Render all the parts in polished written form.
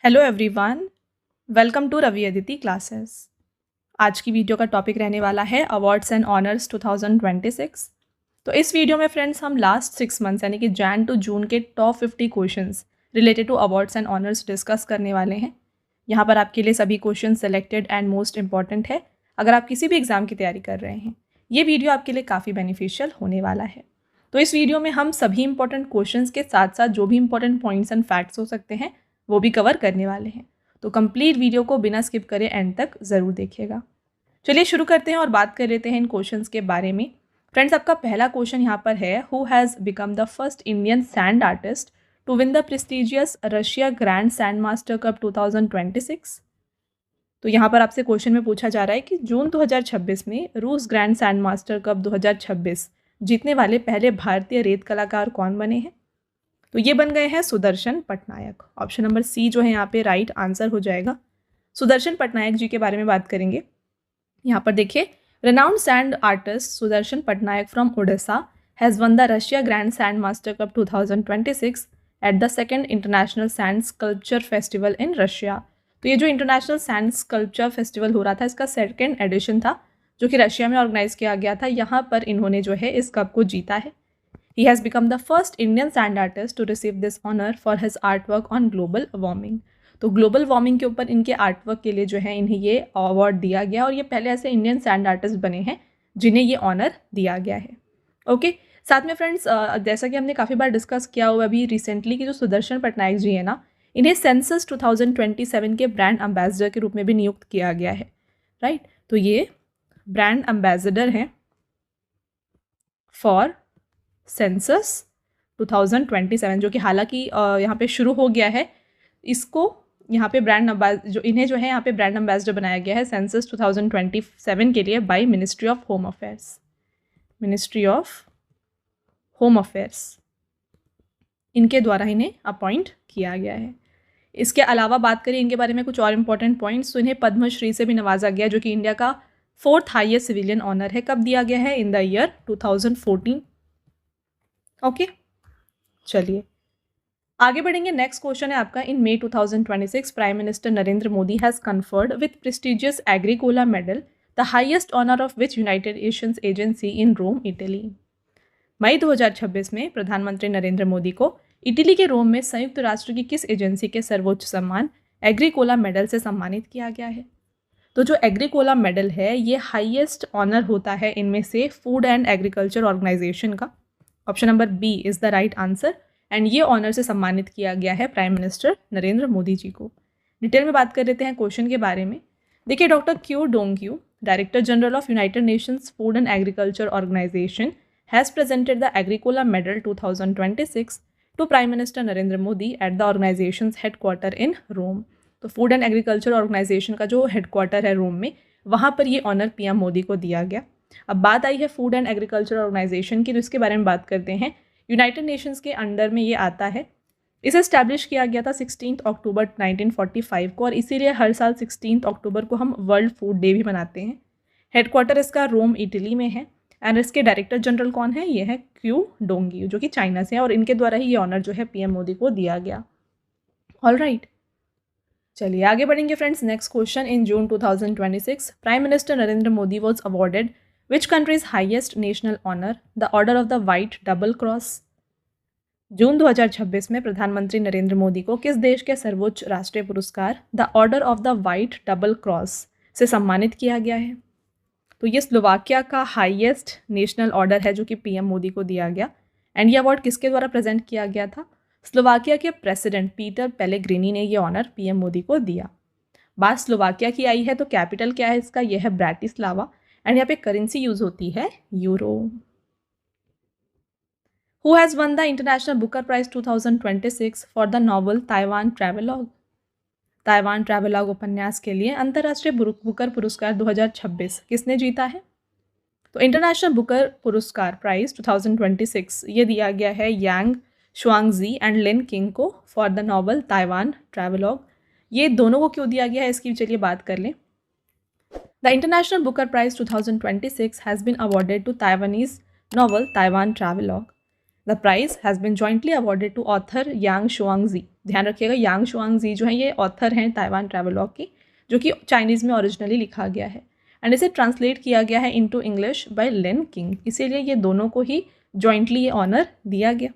Hello everyone, welcome to Ravi Aditi classes. आज की video का टॉपिक रहने वाला है अवार्ड्स एंड ऑनर्स 2026। तो इस वीडियो में फ्रेंड्स हम लास्ट 6 मंथ्स यानी कि जैन टू जून के top 50 questions related to awards and honours discuss करने वाले हैं। यहाँ पर आपके लिए सभी question selected and most important है अगर आप किसी भी एग्जाम की तैयारी कर रहे हैं। ये वीडियो आपके लिए काफ़ी बेनिफिशियल होने वाला है। तो इस वीडियो में हम सभी इंपॉर्टेंट क्वेश्चंस के साथ साथ जो भी इंपॉर्टेंट पॉइंट्स एंड फैक्ट्स हो सकते हैं वो भी कवर करने वाले हैं। तो कंप्लीट वीडियो को बिना स्किप करे एंड तक ज़रूर देखिएगा। चलिए शुरू करते हैं और बात कर लेते हैं इन क्वेश्चंस के बारे में। फ्रेंड्स, आपका पहला क्वेश्चन यहाँ पर है, who has become the first Indian sand artist to win the prestigious Russia grand sand master cup 2026। तो यहाँ पर आपसे क्वेश्चन में पूछा जा रहा है कि जून 2026 में रूस ग्रैंड सैंड मास्टर कप 2026 जीतने वाले पहले भारतीय रेत कलाकार कौन बने हैं। तो ये बन गए हैं Sudarshan Patnaik. Option number C जो है यहाँ पे राइट आंसर हो जाएगा। सुदर्शन पटनायक जी के बारे में बात करेंगे। यहाँ पर देखिए, renowned sand artist Sudarshan Patnaik from Odisha has won the Russia grand sand master cup 2026 at the second international sand sculpture festival in Russia. तो ये जो इंटरनेशनल सैंड स्कल्पचर फेस्टिवल हो रहा था, इसका सेकेंड एडिशन था जो कि रशिया में ऑर्गेनाइज किया गया था। यहाँ पर इन्होंने जो है इस कप को जीता है। He has become the first Indian sand artist to receive this honor for his artwork on global warming। तो ग्लोबल वार्मिंग के ऊपर इनके आर्टवर्क के लिए जो है इन्हें ये अवार्ड दिया गया और ये पहले ऐसे इंडियन सैंड आर्टिस्ट बने हैं जिन्हें ये ऑनर दिया गया है। ओके, साथ में फ्रेंड्स, जैसा कि हमने काफ़ी बार डिस्कस किया हुआ अभी रिसेंटली कि जो सुदर्शन पटनायक जी है ना, इन्हें सेंसस 2027 के ब्रांड एम्बेसडर के रूप में भी नियुक्त किया गया है। राइट, तो ये ब्रांड एम्बेसडर हैं फॉर सेंसस 2027, जो कि हालांकि यहाँ पे शुरू हो गया है। इसको यहाँ पे इन्हें जो है यहाँ पे ब्रांड एम्बेसडर बनाया गया है सेंसस 2027 के लिए by ministry of home affairs. इनके द्वारा इन्हें अपॉइंट किया गया है। इसके अलावा बात करें इनके बारे में कुछ और इम्पोर्टेंट पॉइंट्स, तो इन्हें पद्मश्री से भी नवाजा गया जो कि इंडिया का 4th हाईएस्ट सिविलियन ऑनर है। कब दिया गया है? In the year 2014। ओके, चलिए आगे बढ़ेंगे। नेक्स्ट क्वेश्चन है आपका, in May 2026 prime minister Narendra Modi has conferred with prestigious Agricola medal the highest honour of which United Nations agency in Rome, Italy. मई 2026 में प्रधानमंत्री नरेंद्र मोदी को इटली के रोम में संयुक्त राष्ट्र की किस एजेंसी के सर्वोच्च सम्मान एग्रीकोला मेडल से सम्मानित किया गया है? तो जो एग्रीकोला मेडल है ये हाईएस्ट ऑनर होता है इनमें से फूड एंड एग्रीकल्चर ऑर्गेनाइजेशन का। Option number B is the right answer and ये ऑनर से सम्मानित किया गया है प्राइम मिनिस्टर नरेंद्र मोदी जी को। डिटेल में बात कर लेते हैं क्वेश्चन के बारे में। देखिए, doctor Qu Dongyu, director general of United Nations food and agriculture organization, has presented the Agricola medal 2026 to prime minister Narendra Modi at the organizations headquarter in Rome. तो फूड एंड एग्रीकल्चर ऑर्गेनाइजेशन का जो headquarter है रोम में, वहाँ पर ये honour PM Modi को दिया गया। अब बात आई है फूड एंड एग्रीकल्चर ऑर्गेनाइजेशन की, तो इसके बारे में बात करते हैं। यूनाइटेड नेशंस के अंडर में ये आता है। इसे इस्टेब्लिश किया गया था 16 अक्टूबर 1945 को और इसीलिए हर साल 16 अक्टूबर को हम वर्ल्ड फूड डे भी मनाते हैं। हेडक्वार्टर इसका रोम, इटली में है एंड इसके डायरेक्टर जनरल कौन है? ये है क्यू डोंग्यू जो कि चाइना से है और इनके द्वारा ही ये ऑनर जो है पीएम मोदी को दिया गया। ऑल राइट, चलिए आगे बढ़ेंगे friends. Next question, in June 2026 prime minister Narendra Modi was awarded Which country's highest national honor, the Order of the White Double Cross? जून 2026 में प्रधानमंत्री नरेंद्र मोदी को किस देश के सर्वोच्च राष्ट्रीय पुरस्कार the order of the white double cross से सम्मानित किया गया है? तो ये स्लोवाकिया का हाईएस्ट नेशनल ऑर्डर है जो कि पीएम मोदी को दिया गया। एंड ये अवार्ड किसके द्वारा प्रेजेंट किया गया था? स्लोवाकिया के प्रेसिडेंट पीटर पेलेग्रिनी ने ये ऑनर पीएम मोदी को दिया। बात स्लोवाकिया की आई है तो कैपिटल क्या है इसका? यह है ब्रैटिस्लावा एंड यहाँ पे करेंसी यूज होती है euro. Who has won the international Booker prize 2026 for the novel Taiwan travelogue? Taiwan travelogue उपन्यास के लिए अंतर्राष्ट्रीय बुकर पुरस्कार 2026 किसने जीता है? तो इंटरनेशनल बुकर पुरस्कार प्राइज 2026 ये दिया गया है यांग शुआंगजी एंड लिन किंग को for the novel Taiwan travelogue. ये दोनों को क्यों दिया गया है इसकी चलिए बात कर लें। The International Booker Prize 2026 has been awarded to Taiwanese novel Taiwan Travelogue. The prize has been jointly awarded to author Yang Shuangzi. ध्यान रखिएगा, यांग शुआंगजी जो है ये ऑथर हैं ताइवान ट्रैवलॉग की, जो कि चाइनीज़ में ओरिजिनली लिखा गया है एंड इसे ट्रांसलेट किया गया है into English by Lin King. इसीलिए ये दोनों को ही जॉइंटली ये ऑनर दिया गया।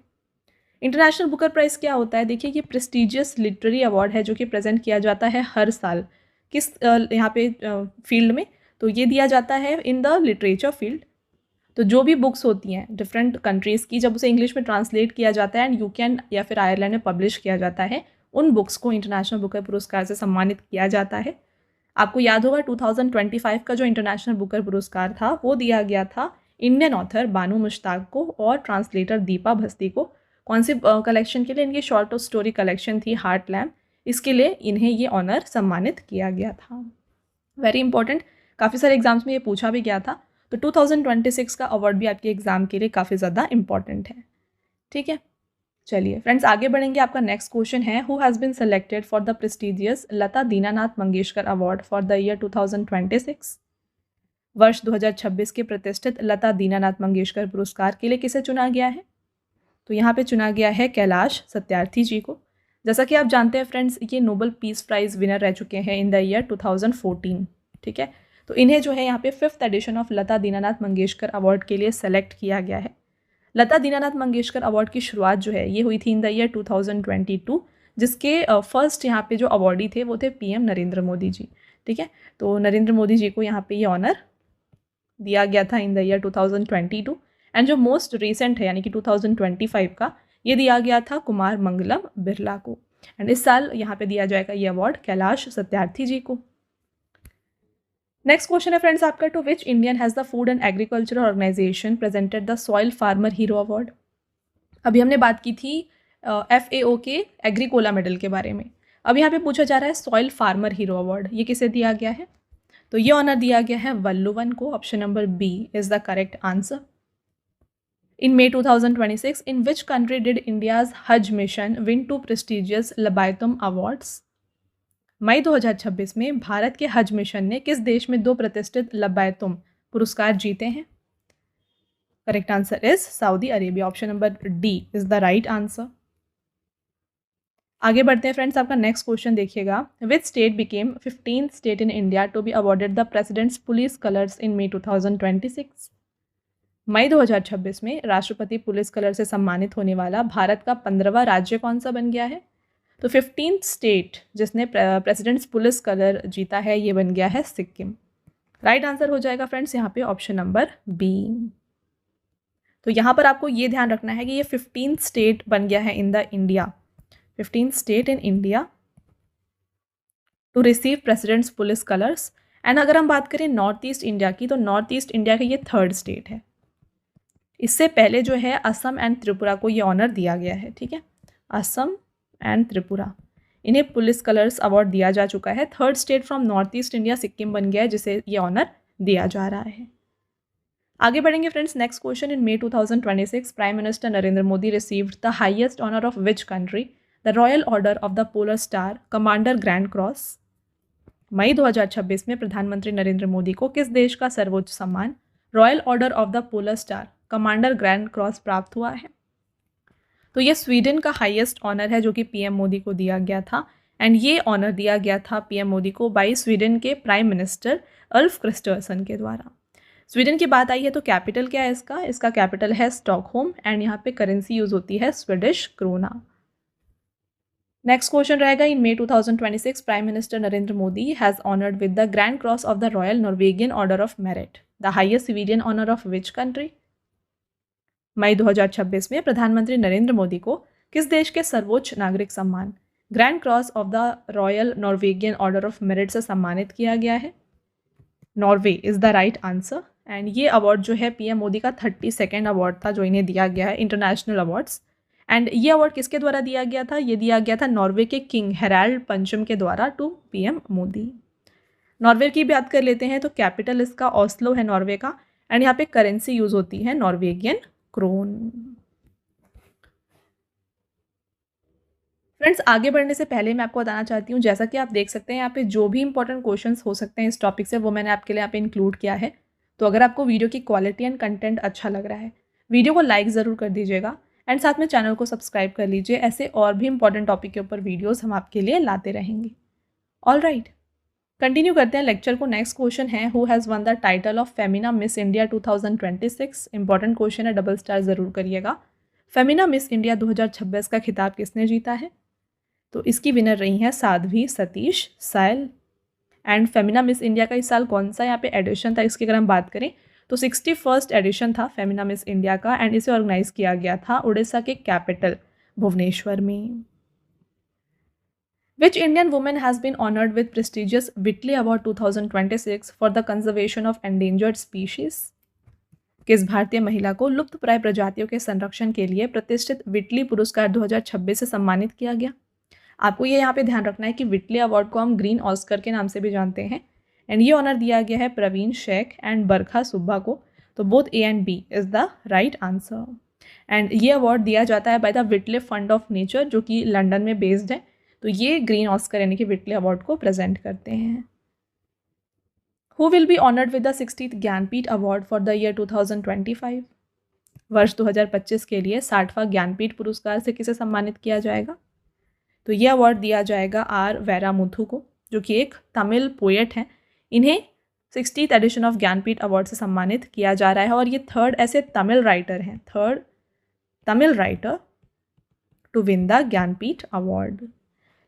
इंटरनेशनल बुकर प्राइज़ क्या होता है? देखिए, ये प्रेस्टिजियस लिटरेरी अवार्ड है जो कि प्रेजेंट किया जाता है हर साल। किस यहाँ पे फील्ड में? तो ये दिया जाता है इन द लिटरेचर फील्ड। तो जो भी बुक्स होती हैं डिफरेंट कंट्रीज़ की, जब उसे इंग्लिश में ट्रांसलेट किया जाता है एंड यूके या फिर आयरलैंड में पब्लिश किया जाता है, उन बुक्स को इंटरनेशनल बुकर पुरस्कार से सम्मानित किया जाता है। आपको याद होगा 2025 का जो इंटरनेशनल बुकर पुरस्कार था वो दिया गया था इंडियन ऑथर बानू मुश्ताक को और ट्रांसलेटर दीपा भस्ती को। कौन सी कलेक्शन के लिए? इनकी शॉर्ट स्टोरी कलेक्शन थी हार्ट लैम्प, इसके लिए इन्हें ये ऑनर सम्मानित किया गया था। वेरी इंपॉर्टेंट, काफ़ी सारे एग्जाम्स में ये पूछा भी गया था। तो 2026 का अवार्ड भी आपके एग्जाम के लिए काफ़ी ज़्यादा इंपॉर्टेंट है। ठीक है, चलिए फ्रेंड्स आगे बढ़ेंगे। आपका नेक्स्ट क्वेश्चन है, who has been selected for the prestigious Lata Dinanath Mangeshkar award for the year 2026? वर्ष 2026 के प्रतिष्ठित लता दीनानाथ मंगेशकर पुरस्कार के लिए किसे चुना गया है? तो यहाँ पे चुना गया है कैलाश सत्यार्थी जी को। जैसा कि आप जानते हैं फ्रेंड्स, ये नोबेल पीस प्राइज़ विनर रह चुके हैं इन द ईयर 2014। ठीक है, तो इन्हें जो है यहाँ पे 5th edition of Lata Dinanath Mangeshkar award के लिए सेलेक्ट किया गया है। लता दीनानाथ मंगेशकर अवार्ड की शुरुआत जो है ये हुई थी इन द ईयर 2022, जिसके फर्स्ट यहाँ पे जो अवार्डी थे वो थे पीएम नरेंद्र मोदी जी। ठीक है, तो नरेंद्र मोदी जी को यहाँ पे ये ऑनर दिया गया था इन द ईयर 2022 एंड जो मोस्ट रिसेंट है यानी कि 2025 का ये दिया गया था कुमार मंगलम बिरला को एंड इस साल यहाँ पे दिया जाएगा ये अवार्ड कैलाश सत्यार्थी जी को। नेक्स्ट क्वेश्चन है फ्रेंड्स आपका, to which Indian has the food and agriculture organisation presented the soil farmer hero award? अभी हमने बात की थी FAO के एग्रीकोला मेडल के बारे में। अब यहाँ पे पूछा जा रहा है सॉइल फार्मर हीरो अवार्ड, ये किसे दिया गया है? तो ये ऑनर दिया गया है वल्लुवन को। Option number B is the correct answer. In May 2026, in which country did India's Hajj mission win 2 prestigious Labaitum Awards? मई 2026 में भारत के हज मिशन ने किस देश में 2 प्रतिष्ठित लबायतुम पुरस्कार जीते हैं? Correct answer is Saudi Arabia. Option number D is the right answer. आगे बढ़ते हैं फ्रेंड्स, आपका नेक्स्ट क्वेश्चन देखिएगा, which state became 15th state in India to be awarded the president's police colours in May 2026? मई 2026 में राष्ट्रपति police colour से सम्मानित होने वाला भारत का 15वां राज्य कौन सा बन गया है? तो 15th स्टेट जिसने प्रेसिडेंट्स पुलिस कलर जीता है ये बन गया है सिक्किम। राइट आंसर हो जाएगा फ्रेंड्स यहाँ पे ऑप्शन नंबर बी। तो यहाँ पर आपको ये ध्यान रखना है कि ये 15th स्टेट बन गया है in the India, 15th state in India to receive president's police colours. And अगर हम बात करें नॉर्थ ईस्ट इंडिया की, तो नॉर्थ ईस्ट इंडिया का ये 3rd स्टेट है। इससे पहले जो है असम एंड त्रिपुरा को ये ऑनर दिया गया है। ठीक है, असम एंड त्रिपुरा इन्हें पुलिस कलर्स अवार्ड दिया जा चुका है। 3rd state from north east India Sikkim बन गया है जिसे ये ऑनर दिया जा रहा है। आगे बढ़ेंगे friends, next question, in May 2026 prime minister Narendra Modi received the highest honour of which country the Royal Order of the Polar Star Commander Grand Cross? मई 2026 में प्रधानमंत्री नरेंद्र मोदी को किस देश का सर्वोच्च सम्मान royal Order of the Polar Star Commander Grand cross प्राप्त हुआ है? तो ये स्वीडन का हाईएस्ट ऑनर है जो कि पीएम मोदी को दिया गया था एंड ये ऑनर दिया गया था पीएम मोदी को बाय स्वीडन के प्राइम मिनिस्टर अल्फ क्रिस्टर्सन के द्वारा। स्वीडन की बात आई है तो कैपिटल क्या है इसका? इसका कैपिटल है स्टॉकहोम एंड यहाँ पे करेंसी यूज होती है स्वीडिश क्रोना। नेक्स्ट क्वेश्चन रहेगा, in May 2026 prime minister Narendra Modi has honoured with the Grand Cross of the Royal Norwegian Order of Merit the highest civilian honour of which country? मई 2026 में प्रधानमंत्री नरेंद्र मोदी को किस देश के सर्वोच्च नागरिक सम्मान grand Cross of the Royal Norwegian Order of merit से सम्मानित किया गया है? Norway is the right answer. And ये अवार्ड जो है पीएम मोदी का 32nd अवार्ड था जो इन्हें दिया गया है इंटरनेशनल अवार्ड्स। एंड ये अवार्ड किसके द्वारा दिया गया था? ये दिया गया था नॉर्वे के किंग हेराल्ड पंचम के द्वारा टू पीएम मोदी। नॉर्वे की बात कर लेते हैं तो कैपिटल इसका ऑस्लो है नॉर्वे का एंड यहाँ पे करेंसी यूज होती है नॉर्वेगियन क्रोन। फ्रेंड्स आगे बढ़ने से पहले मैं आपको बताना चाहती हूँ, जैसा कि आप देख सकते हैं यहाँ पे जो भी इंपॉर्टेंट क्वेश्चंस हो सकते हैं इस टॉपिक से वो मैंने आपके लिए यहाँ पे इंक्लूड किया है। तो अगर आपको वीडियो की क्वालिटी एंड कंटेंट अच्छा लग रहा है वीडियो को लाइक ज़रूर कर दीजिएगा एंड साथ में चैनल को सब्सक्राइब कर लीजिए, ऐसे और भी इंपॉर्टेंट टॉपिक के ऊपर वीडियोस हम आपके लिए लाते रहेंगे। ऑल राइट, कंटिन्यू करते हैं लेक्चर को। नेक्स्ट क्वेश्चन है, who has won the title of Femina Miss India 2026। Important question है, डबल स्टार ज़रूर करिएगा। फेमिना मिस इंडिया 2026 का खिताब किसने जीता है? तो इसकी विनर रही हैं Sadhvi Satish Sail. And Femina Miss India का इस साल कौन सा यहाँ पे एडिशन था, इसकी अगर हम बात करें तो 61st एडिशन था फेमिना मिस इंडिया का, एंड इसे ऑर्गेनाइज किया गया था उड़ीसा के कैपिटल भुवनेश्वर में। Which Indian woman has been honored with prestigious Whitley Award 2026 for the conservation of endangered species? किस भारतीय महिला को लुप्त प्राय प्रजातियों के संरक्षण के लिए प्रतिष्ठित विटली पुरस्कार 2026 से सम्मानित किया गया? आपको ये यहाँ पे ध्यान रखना है कि विटली अवार्ड को हम ग्रीन ऑस्कर के नाम से भी जानते हैं, एंड ये ऑनर दिया गया है प्रवीण शेख एंड बरखा सुब्बा को। तो both A and B is the right answer. And ये अवार्ड दिया जाता है by the Whitley Fund of Nature, जो कि लंदन में बेस्ड है। तो ये ग्रीन ऑस्कर यानी कि विटले अवार्ड को प्रेजेंट करते हैं। Who will be honoured with the 60th Jnanpith award for the year 2025? वर्ष 2025 के लिए 60वां ज्ञानपीठ पुरस्कार से किसे सम्मानित किया जाएगा? तो ये अवार्ड दिया जाएगा आर वैरामुथु को, जो कि एक तमिल पोएट हैं। इन्हें 60th addition of Jnanpith award से सम्मानित किया जा रहा है, और ये थर्ड ऐसे तमिल राइटर हैं, third Tamil writer to win the Jnanpith award.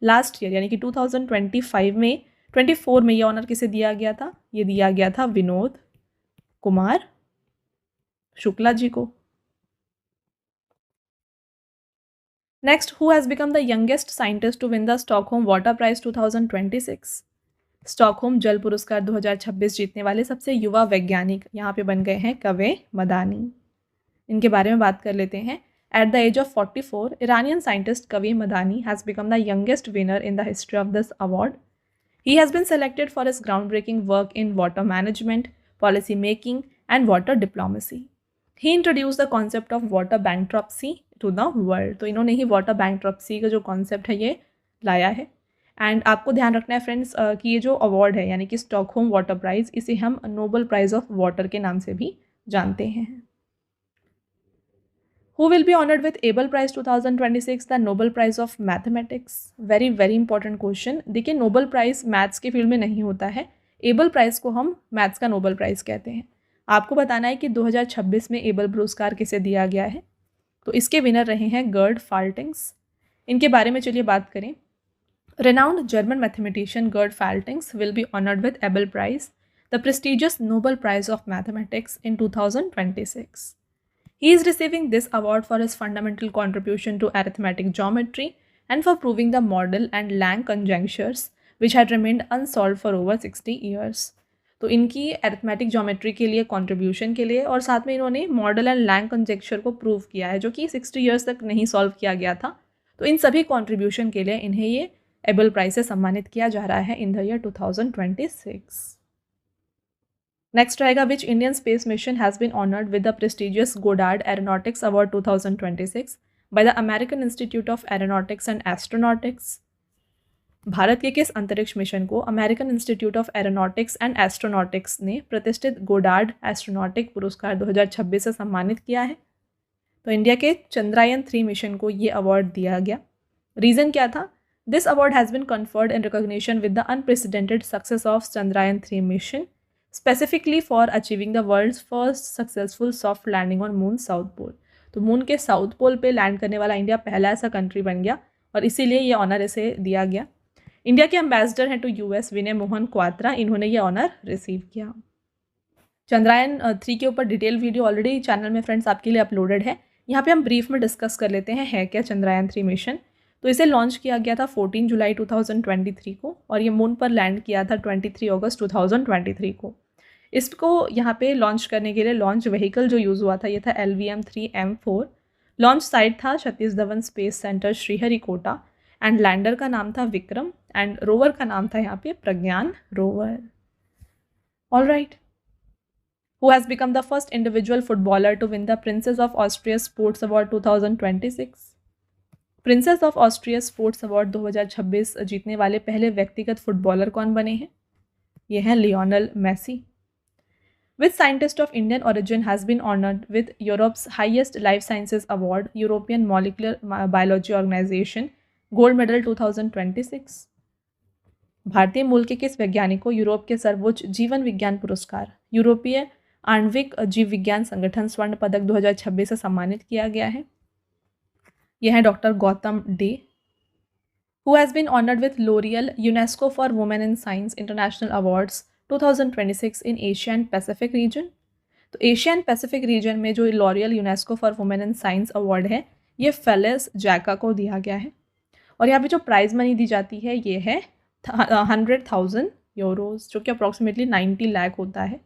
Last year यानी कि 2024 में ये ऑनर किसे दिया गया था? ये दिया गया था विनोद कुमार शुक्ला जी को। Next, who has become the youngest scientist to win the Stockholm water prize 2026? Stockholm जल पुरस्कार 2026 जीतने वाले सबसे युवा वैज्ञानिक यहाँ पे बन गए हैं कवे मदानी। इनके बारे में बात कर लेते हैं। At the age of 44, Iranian scientist Kavi Madani has become the youngest winner in the history of this award. He has been selected for his groundbreaking work in water management, policy making, and water diplomacy. He introduced the concept of water bankruptcy to the world. तो इन्होंने ही water bankruptcy का जो concept है ये लाया है। And आपको ध्यान रखना है फ्रेंड्स कि ये जो अवार्ड है यानी कि स्टॉकहोम वाटर प्राइज़, इसे हम नोबल प्राइज़ ऑफ वाटर के नाम से भी जानते हैं। Who will be honored with Abel Prize 2026, the Nobel Prize of Mathematics? Very very important question. देखिए, नोबल प्राइज़ मैथ्स के फील्ड में नहीं होता है, एबल प्राइज़ को हम मैथ्स का नोबल प्राइज़ कहते हैं। आपको बताना है कि 2026 में एबल पुरस्कार किसे दिया गया है। तो इसके विनर रहे हैं गर्ड फाल्टिंग्स। इनके बारे में चलिए बात करें। Renowned German mathematician Gerd Faltings will be honored with Abel Prize, the prestigious Nobel Prize of Mathematics in 2026. He is receiving this award for his fundamental contribution to arithmetic geometry and for proving the model and Lang conjunctures which had remained unsolved for over 60 years. तो इनकी arithmetic geometry के लिए contribution के लिए और साथ में इन्होंने model and Lang conjecture को prove किया है, जो कि 60 years तक नहीं solve किया गया था। तो इन सभी contribution के लिए इन्हें ये एबल प्राइज से सम्मानित किया जा रहा है इन द ईयर 2026। नेक्स्ट रहेगा, which Indian space mission has been honoured with the prestigious Goddard Aeronautics Award 2026 by the American Institute of Aeronautics and Astronautics? Bharat के किस अंतरिक्ष मिशन को American Institute of Aeronautics and Astronautics ने प्रतिष्ठित Goddard एस्ट्रोनॉटिक पुरस्कार 2026 से सम्मानित किया है? तो इंडिया के चंद्रयान 3 मिशन को ये अवार्ड दिया गया। रीज़न क्या था? This award has been conferred in recognition with the unprecedented success of Chandrayaan-3 mission, specifically for achieving the world's first successful soft landing on Moon's South Pole. तो moon के south pole पे land करने वाला India पहला ऐसा country बन गया और इसीलिए ये ऑनर इसे दिया गया। इंडिया के एम्बेसडर हैं टू यूएस विनय मोहन क्वात्रा, इन्होंने ये ऑनर रिसीव किया। चंद्रयान 3 के ऊपर डिटेल वीडियो ऑलरेडी चैनल में फ्रेंड्स आपके लिए अपलोडेड है। यहाँ पे हम ब्रीफ में डिस्कस कर लेते हैं है क्या चंद्रयान 3 मिशन। तो इसे लॉन्च किया गया था 14 जुलाई 2023 को और ये मून पर लैंड किया था 23 अगस्त 2023 को। इसको यहाँ पे लॉन्च करने के लिए लॉन्च व्हीकल जो यूज़ हुआ था ये था LVM-3M4। लॉन्च साइट था Satish Dhawan space centre Sriharikota and lander का नाम था विक्रम एंड रोवर का नाम था यहाँ पे Pragyan rover. All right, who has become the first individual footballer to win the Princess of Austria sports award 2026? Princess of Austria sports award 2026 जीतने वाले पहले व्यक्तिगत फुटबॉलर कौन बने हैं? ये हैं Lionel Messi. Which scientist of Indian origin has been honored with Europe's highest life sciences award, European Molecular Biology Organization, Gold Medal 2026? भारतीय मूल के किस वैज्ञानिक को यूरोप के सर्वोच्च जीवन विज्ञान पुरस्कार, यूरोपीय आणविक जीव विज्ञान संगठन स्वर्ण पदक 2026 से सम्मानित किया गया है? यह है doctor Gautam day. Who has been honored with L'Oreal UNESCO for Women in Science International Awards 2026 in Asia and Pacific region? तो एशिया एंड पैसिफिक रीजन में जो L'Oréal UNESCO for women in science award है, ये Felis जैका को दिया गया है। और यहाँ पे जो प्राइज मनी दी जाती है ये है 100,000 यूरोज, जो कि अप्रॉक्सीमेटली 90 लाख होता है।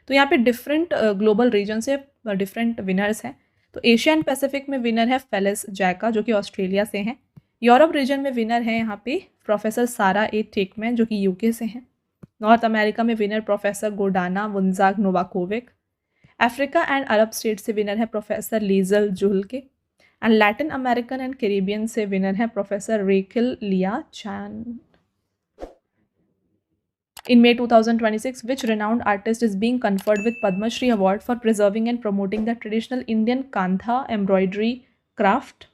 तो यहाँ पे डिफरेंट ग्लोबल रीजन से डिफरेंट विनर्स हैं। तो एशिया एंड पैसिफिक में विनर है फेलिस जैका, जो कि ऑस्ट्रेलिया से हैं। यूरोप रीजन में विनर है यहाँ पे प्रोफेसर सारा ए टेकमैन, जो कि यूके से हैं। नॉर्थ अमेरिका में winner professor Gordana Vunjak Novakovic. Africa and Arab state से विनर है professor Liesl Zuhlke. And Latin American and Caribbean से विनर है professor Raquel Lia Chan. In May 2026, which renowned artist is being conferred with Padma Shri Award for preserving and promoting the traditional Indian kantha embroidery craft?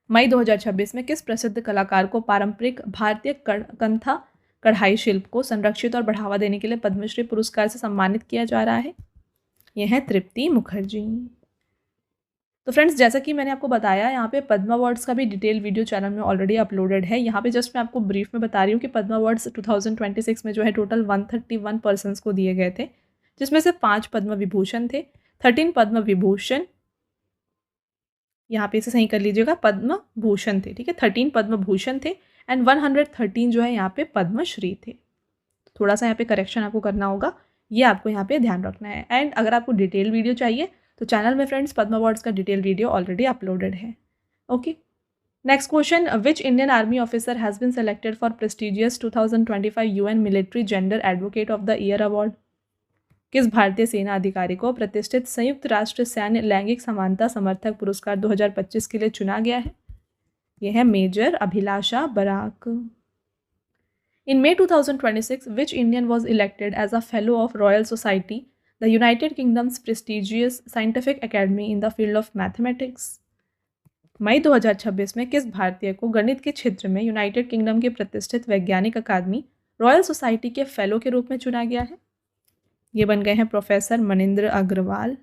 मई 2026 में किस प्रसिद्ध कलाकार को पारंपरिक भारतीय कंथा कढ़ाई शिल्प को संरक्षित और बढ़ावा देने के लिए पद्मश्री पुरस्कार से सम्मानित किया जा रहा है? यह है तृप्ति मुखर्जी। तो फ्रेंड्स, जैसा कि मैंने आपको बताया, यहाँ पे पद्मा अवार्ड्स का भी डिटेल वीडियो चैनल में ऑलरेडी अपलोडेड है। यहाँ पे जस्ट मैं आपको ब्रीफ में बता रही हूँ कि पद्मा अवार्ड्स 2026 में जो है टोटल 131 पर्सन्स को दिए गए थे, जिसमें से 5 पद्म विभूषण थे, 13 पद्म विभूषण, यहाँ पे इसे सही कर लीजिएगा, पद्म भूषण थे, ठीक है, 13 पद्म भूषण थे एंड 113 जो है यहाँ पे पद्मश्री थे। थोड़ा सा यहाँ पे करेक्शन आपको करना होगा, ये आपको यहाँ पे ध्यान रखना है। एंड अगर आपको डिटेल वीडियो चाहिए तो चैनल में फ्रेंड्स पद्मा अवार्ड्स का डिटेल वीडियो ऑलरेडी अपलोडेड है। Okay, next question, which Indian army officer has been selected for prestigious 2025 UN military gender advocate of the year award? किस भारतीय सेना अधिकारी को प्रतिष्ठित संयुक्त राष्ट्र सैन्य लैंगिक समानता समर्थक पुरस्कार 2025 के लिए चुना गया है? यह है major Abhilasha Barak. In May 2026, which Indian was elected as a Fellow of Royal Society, the United Kingdom's prestigious scientific academy in the field of mathematics? मई 2026 में किस भारतीय को गणित के क्षेत्र में यूनाइटेड किंगडम की प्रतिष्ठित वैज्ञानिक अकादमी रॉयल सोसाइटी के फेलो के रूप में चुना गया है? ये बन गए हैं professor Manindra Agrawal.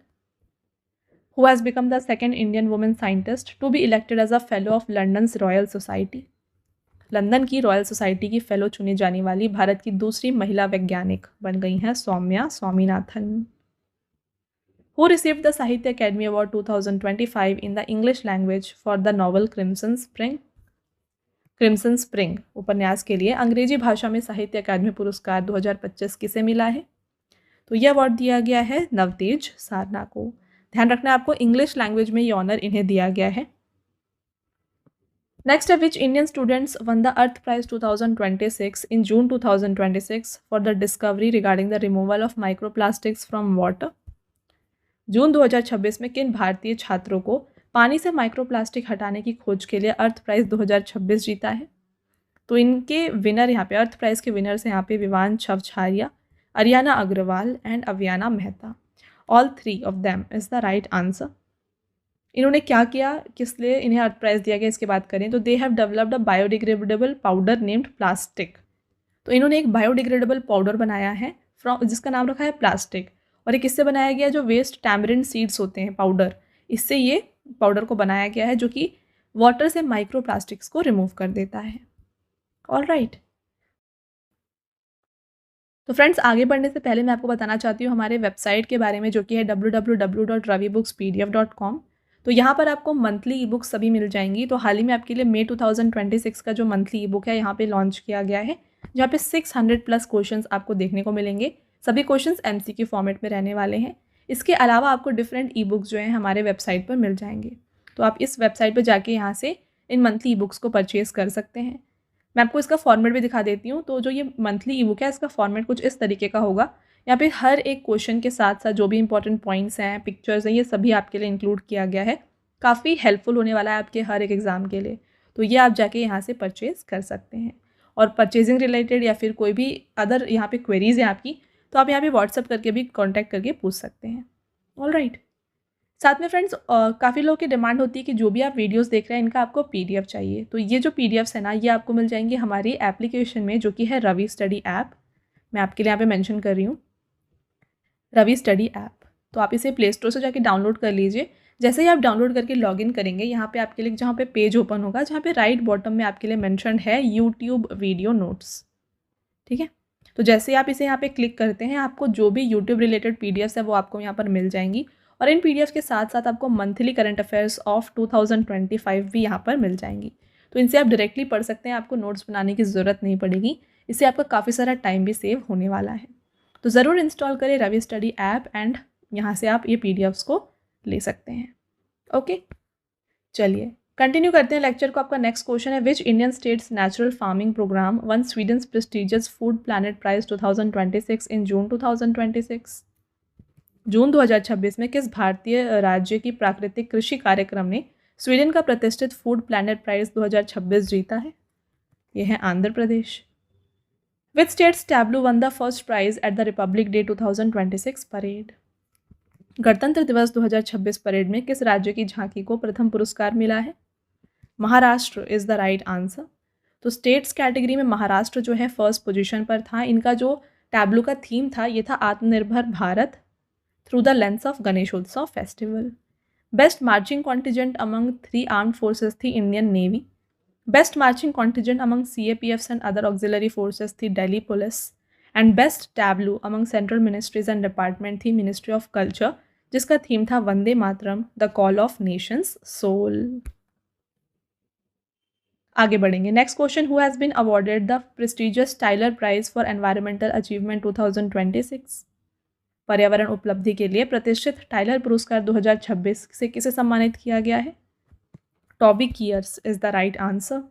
Who has become the second Indian woman scientist to be elected as a Fellow of London's Royal Society? London की रॉयल सोसाइटी की फेलो चुनी जाने वाली भारत की दूसरी महिला वैज्ञानिक बन गई हैं Soumya Swaminathan. Who received the Sahitya Akademi award 2025 in the English language for the novel Crimson Spring? Crimson spring उपन्यास के लिए अंग्रेजी भाषा में साहित्य अकादमी पुरस्कार 2025 किसे मिला है? तो यह अवार्ड दिया गया है नवतेज सारना को। ध्यान रखना है आपको, इंग्लिश लैंग्वेज में ये ऑनर इन्हें दिया गया है। Next, which Indian students won the Earth Prize 2026 in June 2026 for the discovery regarding the removal of microplastics from water? जून 2026 में किन भारतीय छात्रों को पानी से माइक्रोप्लास्टिक हटाने की खोज के लिए अर्थ प्राइज 2026 जीता है? तो इनके विनर यहाँ पे, अर्थ प्राइज के विनर्स यहाँ पे Vivaan Chhawchharia, Ariana Agarwal and Aviana Mehta. All 3 of them is the right answer. इन्होंने क्या किया, किस लिए इन्हें अर्थ प्राइज दिया गया, इसकी बात करें तो they have developed a biodegradable powder named plastic. तो इन्होंने एक बायोडिग्रेडेबल पाउडर बनाया है फ्रॉम, जिसका नाम रखा है प्लास्टिक। और ये किससे बनाया गया? जो वेस्ट टैमरिन सीड्स होते हैं पाउडर, इससे ये पाउडर को बनाया गया है, जो कि वाटर से माइक्रो प्लास्टिक्स को रिमूव कर देता है। All right. तो फ्रेंड्स, आगे बढ़ने से पहले मैं आपको बताना चाहती हूँ हमारे वेबसाइट के बारे में, जो कि है www.ravibookspdf.com। तो यहाँ पर आपको मंथली ई बुक्स सभी मिल जाएंगी। तो हाल ही में आपके लिए मई 2026 का जो मंथली ई बुक है यहाँ पे लॉन्च किया गया है, जहाँ पे 600+ क्वेश्चंस आपको देखने को मिलेंगे। सभी क्वेश्चंस MCQ फॉर्मेट में रहने वाले हैं। इसके अलावा आपको डिफरेंट ई बुक्स जो हैं हमारे वेबसाइट पर मिल जाएंगे। तो आप इस वेबसाइट पर जाके यहाँ से इन मंथली ई बुक्स को परचेज़ कर सकते हैं। मैं आपको इसका फॉर्मेट भी दिखा देती हूँ। तो जो ये मंथली ई बुक है, इसका फॉर्मेट कुछ इस तरीके का होगा। यहाँ पे हर एक क्वेश्चन के साथ साथ जो भी इंपॉर्टेंट पॉइंट्स हैं, पिक्चर्स हैं, ये सभी आपके लिए इंक्लूड किया गया है। काफ़ी हेल्पफुल होने वाला है आपके हर एक एग्ज़ाम के लिए। तो ये आप जाके यहाँ से परचेज़ कर सकते हैं। और परचेजिंग रिलेटेड या फिर कोई भी अदर यहाँ पे क्वेरीज़ हैं आपकी, तो आप यहाँ पे व्हाट्सअप करके भी कॉन्टैक्ट करके पूछ सकते हैं। ऑलराइट। साथ में फ्रेंड्स काफ़ी लोगों की डिमांड होती है कि जो भी आप वीडियोस देख रहे हैं इनका आपको पीडीएफ चाहिए। तो ये जो पीडीएफ्स है ना, ये आपको मिल जाएंगे हमारी एप्लीकेशन में, जो कि है रवि स्टडी ऐप। मैं आपके लिए यहाँ पे मेंशन कर रही हूँ, रवि स्टडी ऐप। तो आप इसे प्ले स्टोर से जाके डाउनलोड कर लीजिए। जैसे ही आप डाउनलोड करके लॉगिन करेंगे, यहाँ पे आपके लिए जहाँ पे पेज ओपन होगा, जहाँ पे राइट बॉटम में आपके लिए मेंशन है यूट्यूब वीडियो नोट्स। ठीक है, तो जैसे ही आप इसे यहाँ पे क्लिक करते हैं, आपको जो भी यूट्यूब रिलेटेड पीडीएफ्स है वो आपको यहाँ पर मिल जाएंगी। और इन पीडीएफ के साथ साथ आपको मंथली करंट अफेयर्स ऑफ 2025 भी यहाँ पर मिल जाएंगी। तो इनसे आप डायरेक्टली पढ़ सकते हैं, आपको नोट्स बनाने की ज़रूरत नहीं पड़ेगी। इससे आपका काफ़ी सारा टाइम भी सेव होने वाला है। तो ज़रूर इंस्टॉल करें रवि स्टडी ऐप एंड यहाँ से आप ये पीडीएफ्स को ले सकते हैं। ओके, चलिए कंटिन्यू करते हैं लेक्चर को। आपका नेक्स्ट क्वेश्चन है, which Indian state's natural farming program won Sweden's prestigious food planet prize 2026 in June 2026। जून 2026 में किस भारतीय राज्य की प्राकृतिक कृषि कार्यक्रम ने स्वीडन का प्रतिष्ठित फूड प्लैनेट प्राइज 2026 जीता है? यह है Andhra Pradesh. Which state's tableau won the first prize at the Republic Day 2026 parade? गणतंत्र दिवस 2026 परेड में किस राज्य की झांकी को प्रथम पुरस्कार मिला है? Maharashtra is the right answer. तो स्टेट्स कैटेगरी में महाराष्ट्र जो है फर्स्ट पोजीशन पर था। इनका जो टैब्लू का थीम था ये था Aatmanirbhar Bharat through the lens of Ganeshotsav festival. Best marching contingent among 3 armed forces थी Indian Navy. Best marching contingent among CAPFs and other auxiliary forces थी Delhi police. And best tableau among central ministries and department थी ministry of culture, जिसका theme था Vande Mataram the call of nation's soul. आगे बढ़ेंगे। Next question, who has been awarded the prestigious Tyler prize for environmental achievement 2026? पर्यावरण उपलब्धि के लिए प्रतिष्ठित टाइलर पुरस्कार 2026 से किसे सम्मानित किया गया है? Toby Kiers is the right answer.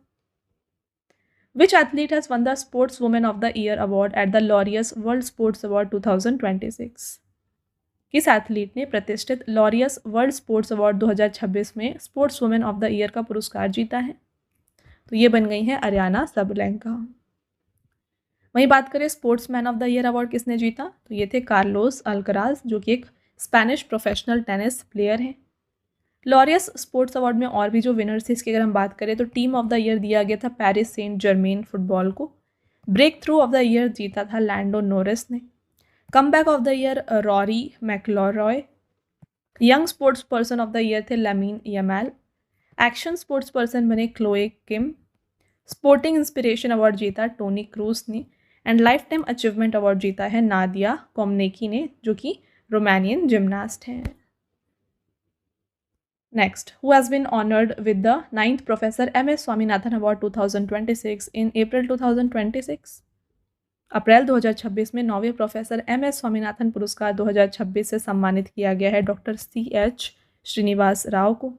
Which athlete has won the sports women of the year award at the Laureus World Sports award 2026? किस एथलीट ने प्रतिष्ठित लॉरियस वर्ल्ड स्पोर्ट्स अवार्ड 2026 में sports women of the year का पुरस्कार जीता है? तो ये बन गई हैं अरियाना सबलेंका। वहीं बात करें sports man of the year award किसने जीता, तो ये थे कार्लोस अल्कराज, जो कि एक स्पेनिश प्रोफेशनल टेनिस प्लेयर हैं। लॉरियस स्पोर्ट्स अवार्ड में और भी जो विनर्स थे, इसकी अगर हम बात करें तो टीम ऑफ द ईयर दिया गया था पेरिस सेंट जर्मेन फुटबॉल को। Breakthrough of the year जीता था लैंडो नोरिस ने। Comeback of the year Rory McIlroy. Young sports person of the year थे Lamine Yamal. Action sports person बने Chloe Kim. Sporting inspiration award जीता Tony Cruz ने। And lifetime achievement award जीता है Nadia Comaneci ने, जो कि Romanian gymnast हैं। Next, who has been honoured with the 9th professor MS Swaminathan award 2026 इन अप्रैल 2026? अप्रैल 2026 में 9वें प्रोफेसर MS स्वामीनाथन पुरस्कार 2026 से सम्मानित किया गया है डॉक्टर CH श्रीनिवास राव को।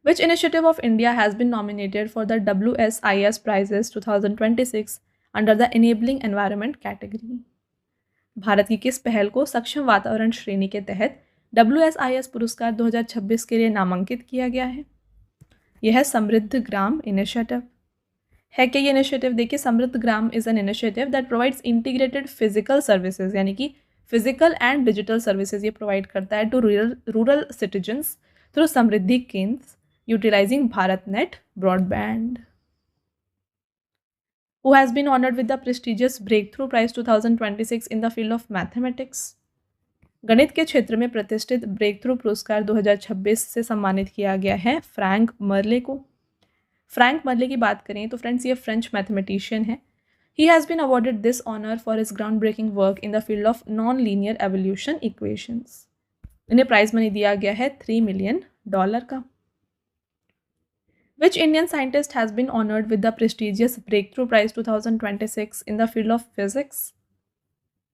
Which initiative of India has been nominated for the WSIS Prizes 2026 under the Enabling Environment category? Bharat की किस पहल को सक्षम वातावरण श्रेणी के तहत WSIS पुरस्कार 2026 के लिए नामांकित किया गया है? यह है समृद्ध ग्राम इनिशिएटिव। है क्या ये इनिशिएटिव? देखिए, Samriddh Gram is an initiative that provides integrated physical services, यानी कि फिजिकल एंड डिजिटल सर्विसेज ये प्रोवाइड करता है to rural citizens through Samriddhi Kendra utilising Bharat Net broadband. Who has been honored with the prestigious Breakthrough Prize 2026 in the field of mathematics? गणित के क्षेत्र में प्रतिष्ठित ब्रेकथ्रू पुरस्कार 2026 से सम्मानित किया गया है फ्रैंक मर्ले को। फ्रैंक मर्ले की बात करें तो फ्रेंड्स ये फ्रेंच मैथमेटिशियन है। He has been awarded this honour for his groundbreaking work in the field of nonlinear evolution equations. इन्हें प्राइज मनी दिया गया है $3 मिलियन का। Which Indian scientist has been honored with the prestigious Breakthrough Prize 2026 in the field of physics?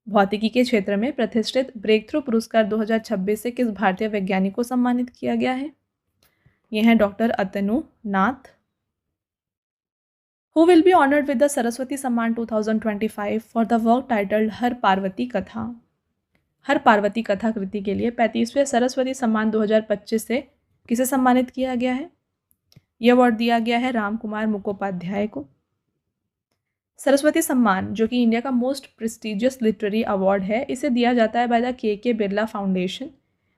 भौतिकी के क्षेत्र में प्रतिष्ठित ब्रेकथ्रू पुरस्कार 2026 से किस भारतीय वैज्ञानिक को सम्मानित किया गया है? यह है doctor Atanu Nath. Who will be honored with the Saraswati सम्मान 2025 for the work titled हर पार्वती कथा? हर पार्वती कथा कृति के लिए 35वें सरस्वती सम्मान 2025 से किसे सम्मानित किया गया है? यह अवार्ड दिया गया है राम कुमार मुखोपाध्याय को। सरस्वती सम्मान, जो कि इंडिया का मोस्ट प्रेस्टिजियस लिटरेरी अवार्ड है, इसे दिया जाता है बाय द के बिरला फाउंडेशन।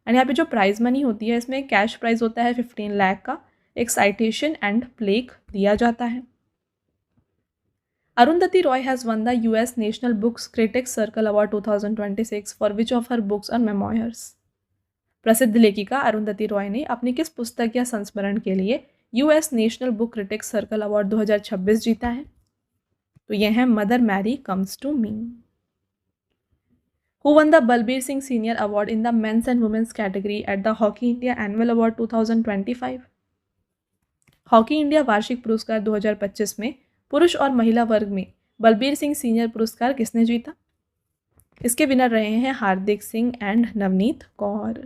एंड यहाँ पे जो प्राइज़ मनी होती है, इसमें कैश प्राइज़ होता है 15 लाख का, एक साइटेशन एंड प्लेक दिया जाता है। Arundhati Roy has won the US national books critics Circle Award 2026 for which of her books और मेमोयर्स। प्रसिद्ध लेखिका अरुंधति रॉय ने अपनी किस पुस्तक या संस्मरण के लिए US National Book Critics Circle Award 2026 जीता है? तो यह है Mother Mary comes to me. Who won the Balbir Singh Senior Award in the Men's and Women's category at the Hockey India Annual Award 2025? Hockey India वार्षिक पुरस्कार 2025 में पुरुष और महिला वर्ग में बलबीर सिंह सीनियर पुरस्कार किसने जीता? इसके विनर रहे हैं हार्दिक सिंह एंड नवनीत कौर।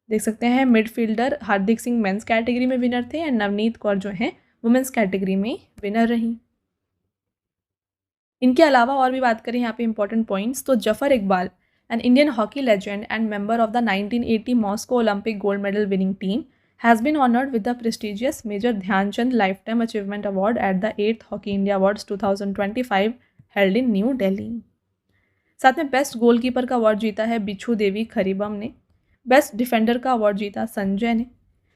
देख सकते हैं मिडफील्डर हार्दिक सिंह मेंस कैटेगरी में विनर थे एंड नवनीत कौर जो हैं वुमेंस कैटेगरी में विनर रही। इनके अलावा और भी बात करें यहाँ पे इंपॉर्टेंट पॉइंट्स, तो Zafar Iqbal, an Indian hockey legend and member of the 1980 Moscow Olympic gold medal winning team, has been honoured with the prestigious major Dhyanchand life time achievement award at the 8th hockey India awards 2025 held in new Delhi. साथ में best goalkeeper का award जीता है बिच्छू देवी खरीबम ने। Best defender का award जीता संजय ने।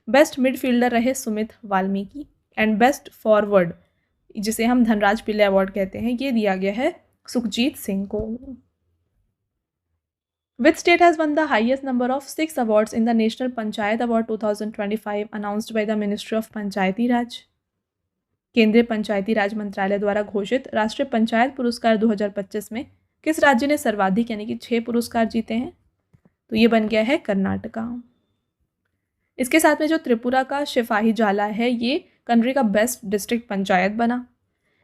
बेस्ट मिडफील्डर रहे Sumit Valmiki and best forward, जिसे हम धनराज पिल्ले अवार्ड कहते हैं, ये दिया गया है सुखजीत सिंह को। Which state has won the highest number of 6 awards in the National Panchayat Award 2025 announced by the Ministry of पंचायती राज? केंद्रीय पंचायती राज मंत्रालय द्वारा घोषित राष्ट्रीय पंचायत पुरस्कार 2025 में किस राज्य ने सर्वाधिक यानी कि 6 पुरस्कार जीते हैं? तो ये बन गया है कर्नाटका। इसके साथ में जो त्रिपुरा का शिपाही जाला है, ये कंट्री का बेस्ट डिस्ट्रिक्ट पंचायत बना।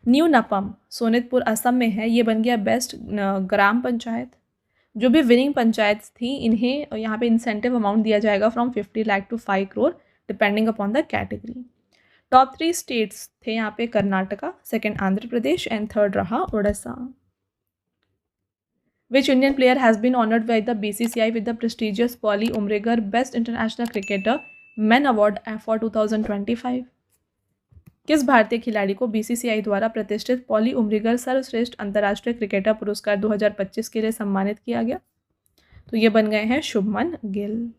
न्यू नपम सोनितपुर असम में है, ये बन गया बेस्ट ग्राम पंचायत। जो भी विनिंग पंचायत थी, इन्हें यहाँ पे इंसेंटिव अमाउंट दिया जाएगा from 50 lakh to 5 crore depending upon the category. Top 3 states थे यहाँ पे Karnataka, second Andhra Pradesh and third रहा Orissa. Which Indian player has been honored by the BCCI with the prestigious Polly Umrigar Best International Cricketer Men Award for 2025? किस भारतीय खिलाड़ी को BCCI द्वारा प्रतिष्ठित पॉली उमरिगर सर्वश्रेष्ठ अंतर्राष्ट्रीय क्रिकेटर पुरस्कार 2025 के लिए सम्मानित किया गया? तो ये बन गए हैं शुभमन गिल।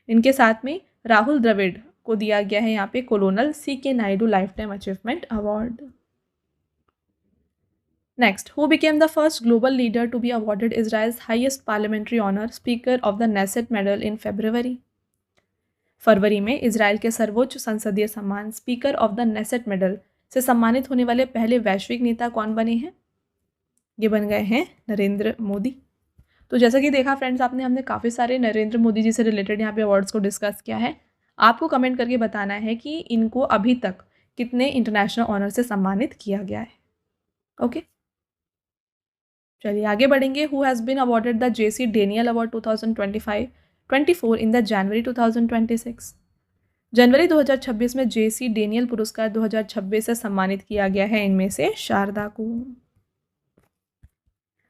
इनके साथ में राहुल द्रविड़ को दिया गया है यहाँ पे colonel CK Naidu life time achievement award. Next, who became the first global leader to be awarded Israel's highest parliamentary honor, Speaker of the Knesset Medal in February? फरवरी में इजराइल के सर्वोच्च संसदीय सम्मान speaker of the Knesset medal से सम्मानित होने वाले पहले वैश्विक नेता कौन बने हैं? ये बन गए हैं नरेंद्र मोदी। तो जैसा कि देखा फ्रेंड्स आपने, हमने काफ़ी सारे नरेंद्र मोदी जी से रिलेटेड यहाँ पे अवार्ड्स को डिस्कस किया है। आपको कमेंट करके बताना है कि इनको अभी तक कितने इंटरनेशनल ऑनर से सम्मानित किया गया है। ओके, चलिए आगे बढ़ेंगे। Who has been awarded the JC Daniel award 2025-24 in the January 2026? जनवरी 2026 में JC डेनियल पुरस्कार 2026 से सम्मानित किया गया है इनमें से शारदा को।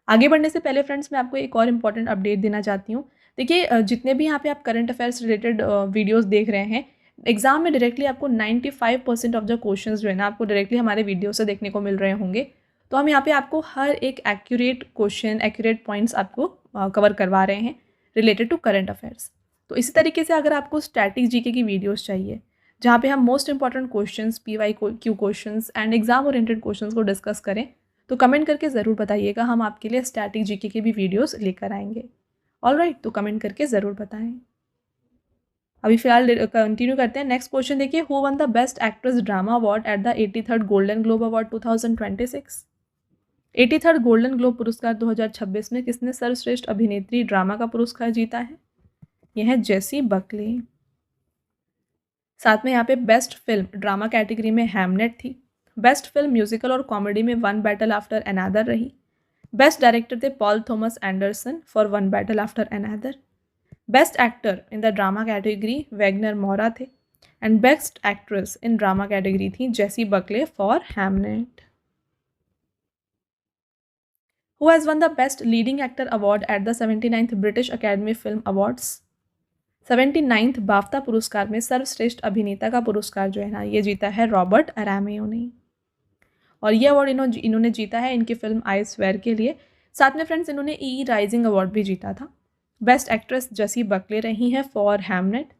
आगे बढ़ने से पहले फ्रेंड्स मैं आपको एक और इम्पॉर्टेंट अपडेट देना चाहती हूँ। देखिए, जितने भी यहाँ पे आप करंट अफेयर्स रिलेटेड वीडियोस देख रहे हैं, एग्जाम में डायरेक्टली आपको 95% ऑफ द क्वेश्चंस जो है ना आपको डायरेक्टली हमारे वीडियो से देखने को मिल रहे होंगे। तो हम यहाँ पे आपको हर एक एक्यूरेट क्वेश्चन, एक्यूरेट पॉइंट्स आपको कवर करवा रहे हैं रिलेटेड टू करंट अफेयर्स। तो इसी तरीके से अगर आपको स्टैटिक जीके की वीडियोस चाहिए जहाँ पे हम most important questions, PYQ questions and exam oriented questions को डिस्कस करें, तो कमेंट करके ज़रूर बताइएगा। हम आपके लिए स्टैटिक जीके की भी वीडियोस लेकर आएंगे। ऑलराइट, तो कमेंट करके ज़रूर बताएं। अभी फिलहाल कंटिन्यू करते हैं। नेक्स्ट क्वेश्चन देखिए, who one the best actress drama award at the 83rd golden globe award 2026? 83rd golden globe पुरस्कार 2026 में किसने सर्वश्रेष्ठ अभिनेत्री ड्रामा का पुरस्कार जीता है? यह है जेसी बकले। साथ में यहाँ पे बेस्ट फिल्म ड्रामा कैटेगरी में हैमनेट थी। बेस्ट फिल्म म्यूजिकल और कॉमेडी में वन बैटल आफ्टर अनदर रही। बेस्ट डायरेक्टर थे Paul Thomas Anderson for One Battle After Another. Best actor in the drama category Wagner Moura थे and best actress in drama category थी Jessie Buckley for Hamnet. Who has won the Best Leading Actor Award at the 79th British Academy Film Awards? 79th बाफ्ता पुरस्कार में सर्वश्रेष्ठ अभिनेता का पुरस्कार जो है ना ये जीता है रॉबर्ट अरामियो ने। और ये अवार्ड इन्होंने जीता है इनकी फिल्म आई स्वेयर के लिए। साथ में फ्रेंड्स इन्होंने ई राइजिंग अवार्ड भी जीता था। बेस्ट एक्ट्रेस जसी बकले रही हैं for Hamlet.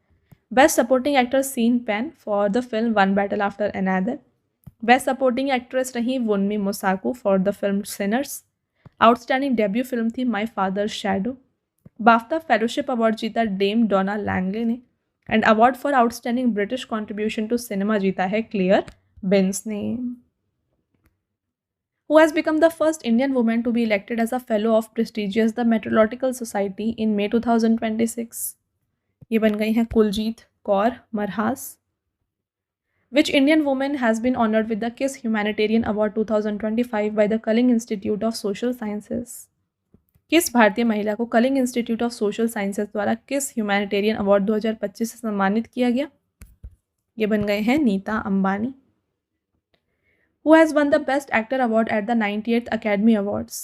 Best supporting actor Sean Penn for the film One Battle After Another. Best supporting actress रही Wunmi Mosaku for the film Sinners. Outstanding debut film थी My Father Shadow. BAFTA fellowship award जीता Dame Donna Langley ने। And award for outstanding British contribution to cinema जीता है clear बेंस ने। Who has become the first Indian woman to be elected as a fellow of prestigious the Meteorological Society in May 2026? ये बन गई हैं Kuljeet Kaur मरहास। Which Indian woman has been honored with the KISS Humanitarian Award 2025 by the Culling Institute of Social Sciences? किस भारतीय महिला को Kalinga institute of social sciences द्वारा किस ह्यूमैनिटेरियन अवार्ड 2025 से सम्मानित किया गया? ये बन गए हैं Nita Ambani. Who has won the Best Actor Award at the 98th Academy Awards?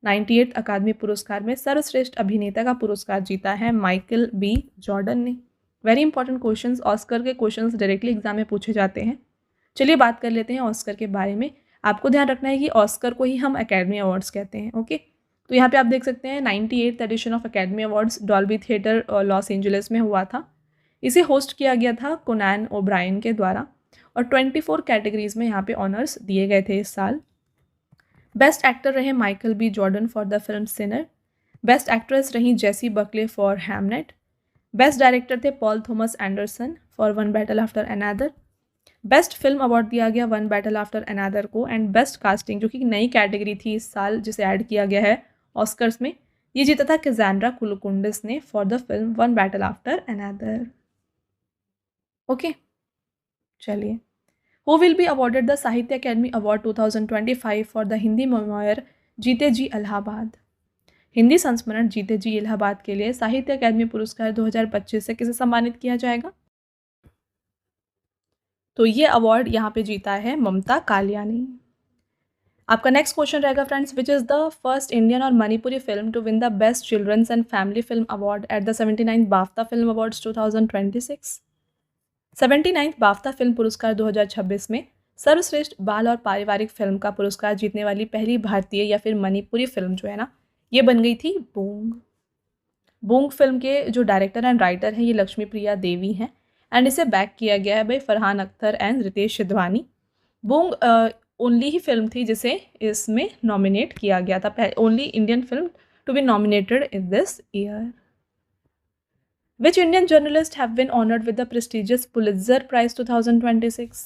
98th अकादमी पुरस्कार में सर्वश्रेष्ठ अभिनेता का पुरस्कार जीता है माइकल बी जॉर्डन ने। वेरी इंपॉर्टेंट क्वेश्चंस, ऑस्कर के क्वेश्चंस डायरेक्टली एग्जाम में पूछे जाते हैं। चलिए बात कर लेते हैं ऑस्कर के बारे में। आपको ध्यान रखना है कि ऑस्कर को ही हम अकेडमी अवार्ड्स कहते हैं। ओके, तो यहाँ पे आप देख सकते हैं 98th edition of Academy Awards Dolby Theatre Los Angeles में हुआ था। इसे होस्ट किया गया था कोनैन ओब्रायन के द्वारा और 24 कैटेगरीज में यहाँ पे ऑनर्स दिए गए थे इस साल। बेस्ट एक्टर रहे Michael B Jordan for the film Sinner. Best actress रही Jessie Buckley for Hamlet. Best director थे Paul Thomas Anderson for One Battle After Another. Best film award दिया गया वन बैटल आफ्टर अनदर को। And best casting, जो कि नई category थी इस साल जिसे ऐड किया गया है ऑस्कर्स में, ये जीता था कैजेंड्रा कुलुकुंडिस ने for the film One Battle After another. Okay, चलिए। Who will be awarded the Sahitya Akademi award 2025 for the Hindi memoir जीते जी इलाहाबाद? हिंदी संस्मरण जीते जी इलाहाबाद के लिए साहित्य अकेडमी पुरस्कार 2025 से किसे सम्मानित किया जाएगा? तो ये अवार्ड यहाँ पे जीता है ममता कालिया ने। आपका नेक्स्ट क्वेश्चन रहेगा friends, which is the first Indian और Manipuri film to win the best children's and family film award at the 79th BAFTA film awards 2026? 79th BAFTA film पुरस्कार 2026 में सर्वश्रेष्ठ बाल और पारिवारिक फिल्म का पुरस्कार जीतने वाली पहली भारतीय या फिर मणिपुरी फिल्म जो है ना, ये बन गई थी बूंग। बूंग फिल्म के जो डायरेक्टर एंड राइटर हैं ये लक्ष्मी प्रिया देवी हैं एंड इसे बैक किया गया है by Farhan Akhtar and Ritesh Sidhwani. Boong only ही फिल्म थी जिसे इसमें नॉमिनेट किया गया था, only Indian film to be nominated in this year. Which Indian journalists have been honored with the prestigious Pulitzer Prize 2026?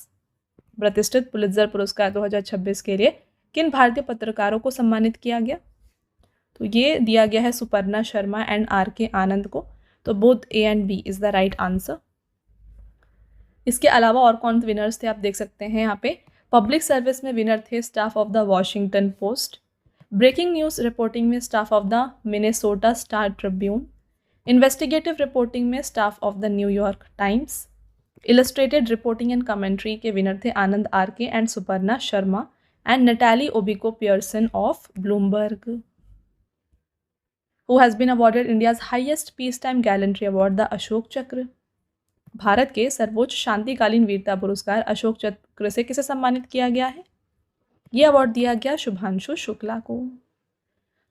प्रतिष्ठित पुलित्जर पुरस्कार 2026 के लिए किन भारतीय पत्रकारों को सम्मानित किया गया? तो ये दिया गया है सुपर्णा शर्मा एंड आर.के. आनंद को। तो both A and B is the right answer. इसके अलावा और कौन विनर्स थे आप देख सकते हैं यहाँ पे। पब्लिक सर्विस में विनर थे staff of the Washington Post. Breaking news reporting में staff of the Minnesota Star Tribune. Investigative reporting में staff of the New York Times. Illustrated reporting and commentary के विनर थे Anand R K. And Suparna Sharma and Natalie Obiko Pearson of Bloomberg. Who has been awarded India's highest peacetime gallantry award the Ashoka Chakra? Bharat के सर्वोच्च शांतिकालीन वीरता पुरस्कार अशोक चक्र से किसे सम्मानित किया गया है? ये अवार्ड दिया गया शुभांशु शुक्ला को।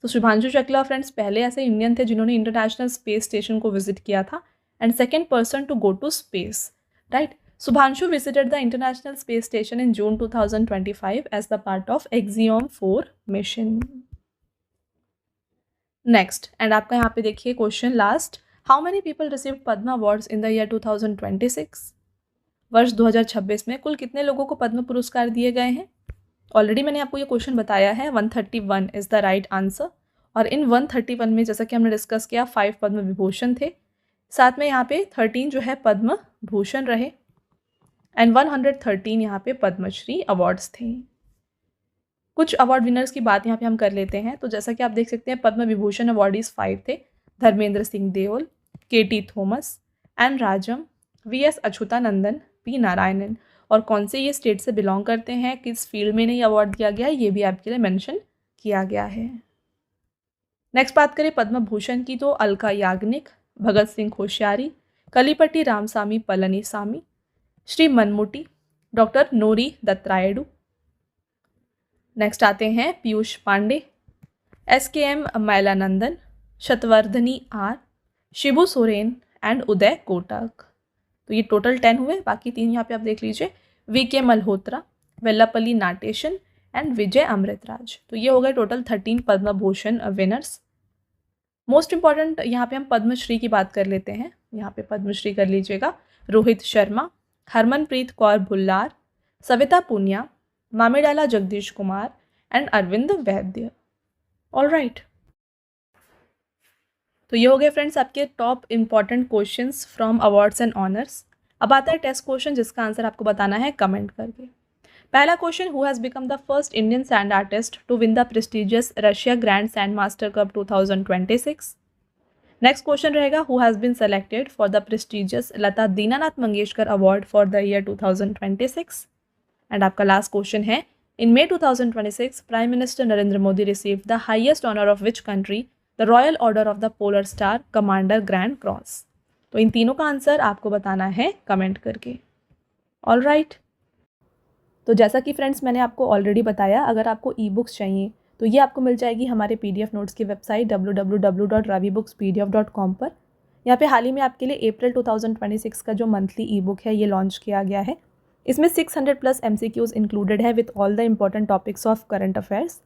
तो शुभांशु शुक्ला फ्रेंड्स पहले ऐसे इंडियन थे जिन्होंने इंटरनेशनल स्पेस स्टेशन को विजिट किया था and second person to go to space, right. Shubhanshu visited the International space Station in June 2025 as the part of Axiom 4 mission. Next, and आपका यहाँ पे देखिए question last, how many people received Padma awards in the year 2026? वर्ष 2026 में कुल कितने लोगों को पद्म पुरस्कार दिए गए हैं? ऑलरेडी मैंने आपको ये क्वेश्चन बताया है, 131 इज़ द राइट आंसर। और इन 131 में जैसा कि हमने डिस्कस किया 5 पद्म विभूषण थे, साथ में यहाँ पे 13 जो है पद्म भूषण रहे एंड 113 यहाँ पे पद्मश्री अवार्ड्स थे। कुछ अवार्ड विनर्स की बात यहाँ पे हम कर लेते हैं। तो जैसा कि आप देख सकते हैं पद्म विभूषण अवार्डीज 5 थे, Dharmendra Singh Deol, K T. Thomas, N Rajam, V S. Achuthanandan, P. Narayanan. और कौन से ये स्टेट से बिलोंग करते हैं, किस फील्ड में इन्हें अवार्ड दिया गया है, ये भी आपके लिए मेंशन किया गया है। नेक्स्ट बात करें पद्म भूषण की, तो अलका याग्निक, भगत सिंह कोश्यारी, कलीपति रामसामी पलनीसामी, श्री मनमुटी, डॉक्टर नोरी दत्तरायडू, नेक्स्ट आते हैं Piyush Pandey, SKM Mailanandan, Shatavadhani R, Shibu Soren and Uday Kotak. तो ये टोटल 10 हुए, बाकी 3 यहाँ पे आप देख लीजिए, VK मल्होत्रा, वेल्लापल्ली नाटेशन एंड विजय अमृतराज। तो ये हो गए total 13 Padma Bhushan winners. Most important यहाँ पे हम पद्मश्री की बात कर लेते हैं। यहाँ पे पद्मश्री कर लीजिएगा, Rohit Sharma, Harmanpreet Kaur भुल्लार, Savita Punia, मामेडाला Jagdish Kumar and Arvind Vaidya. All right, तो ये हो गए फ्रेंड्स आपके top important questions from awards and honours. अब आता है टेस्ट क्वेश्चन जिसका आंसर आपको बताना है कमेंट करके। पहला question, who has become the first Indian sand artist to win the prestigious Russia grand sand master cup 2026। Next question रहेगा, who has been selected for the prestigious Lata Dinanath Mangeshkar award for the year 2026। And आपका last question है, in May 2026 prime minister Narendra Modi received the highest honour of which country, the Royal Order of the Polar Star Commander Grand cross. तो इन तीनों का answer आपको बताना है comment करके। All right, तो जैसा कि फ्रेंड्स मैंने आपको ऑलरेडी बताया, अगर आपको ई बुक्स चाहिए तो ये आपको मिल जाएगी हमारे PDF नोट्स की वेबसाइट www.ravibookspdf.com पर। यहाँ पे हाल ही में आपके लिए अप्रैल 2026 का जो मंथली ई बुक है ये लॉन्च किया गया है। इसमें 600+ MCQs इंक्लूडेड है with all the important topics of current affairs.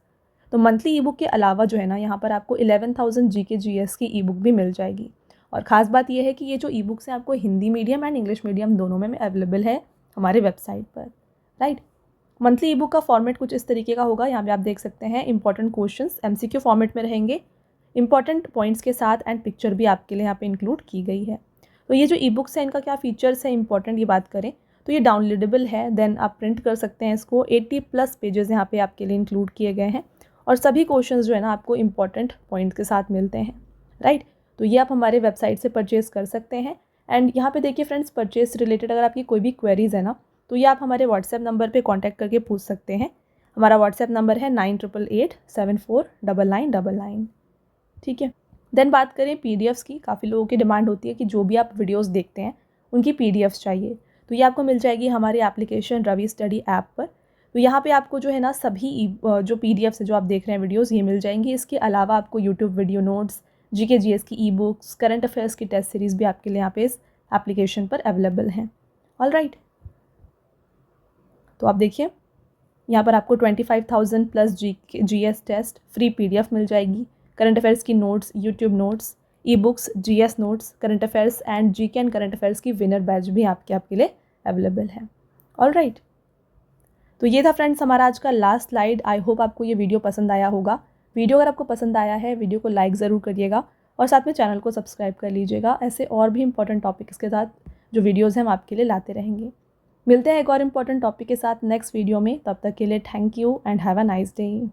तो मंथली ई बुक के अलावा जो है ना, यहाँ पर आपको 11,000 GK GS की ई बुक भी मिल जाएगी। और ख़ास बात यह है कि ये जो ई बुक्स हैं आपको Hindi medium and English medium दोनों में अवेलेबल है हमारे वेबसाइट पर, राइट। मंथली ई बुक का फॉर्मेट कुछ इस तरीके का होगा, यहाँ पे आप देख सकते हैं इंपॉर्टेंट क्वेश्चंस MCQ फॉर्मेट में रहेंगे, इंपॉर्टेंट पॉइंट्स के साथ एंड पिक्चर भी आपके लिए यहाँ पे इंक्लूड की गई है। तो ये जो ई बुक्स है इनका क्या फीचर्स है इंपॉर्टेंट ये बात करें तो ये डाउनलोडेबल है, देन आप प्रिंट कर सकते हैं इसको। 80+ पेजेस यहाँ पे आपके लिए इंक्लूड किए गए हैं और सभी क्वेश्चंस जो है ना आपको इंपॉर्टेंट पॉइंट के साथ मिलते हैं, राइट। तो ये आप हमारे वेबसाइट से परचेज़ कर सकते हैं। एंड यहाँ पे देखिए फ्रेंड्स, परचेज से रिलेटेड अगर आपकी कोई भी क्वेरीज़ है ना तो ये आप हमारे व्हाट्सएप नंबर पे कांटेक्ट करके पूछ सकते हैं। हमारा व्हाट्सएप नंबर है 9888749999, ठीक है। देन बात करें PDFs की, काफ़ी लोगों की डिमांड होती है कि जो भी आप वीडियोस देखते हैं उनकी PDFs चाहिए, तो ये आपको मिल जाएगी हमारी एप्लीकेशन रवि स्टडी ऐप पर। तो यहाँ पे आपको जो है ना सभी जो PDFs है जो आप देख रहे हैं वीडियोज़ ये मिल जाएंगी। इसके अलावा आपको YouTube video notes, GK GS की ई बुक्स, करंट अफेयर्स की टेस्ट सीरीज़ भी आपके लिए यहाँ पे इस एप्लीकेशन पर अवेलेबल हैं। ऑल राइट, तो आप देखिए यहाँ पर आपको 25,000+ GS टेस्ट फ्री PDF मिल जाएगी, करंट अफेयर्स की notes, YouTube notes, e books, GS notes, current affairs and GK and current affairs की विनर बैच भी आपके लिए अवेलेबल है। ऑल राइट, तो ये था फ्रेंड्स हमारा आज का लास्ट स्लाइड। आई होप आपको ये वीडियो पसंद आया होगा। वीडियो अगर आपको पसंद आया है वीडियो को लाइक ज़रूर करिएगा और साथ में चैनल को सब्सक्राइब कर लीजिएगा। ऐसे और भी इंपॉर्टेंट टॉपिक्स के साथ जो वीडियोज़ हैं हम आपके लिए लाते रहेंगे। मिलते हैं एक और इम्पॉर्टेंट टॉपिक के साथ नेक्स्ट वीडियो में, तब तक के लिए thank you and have a nice day.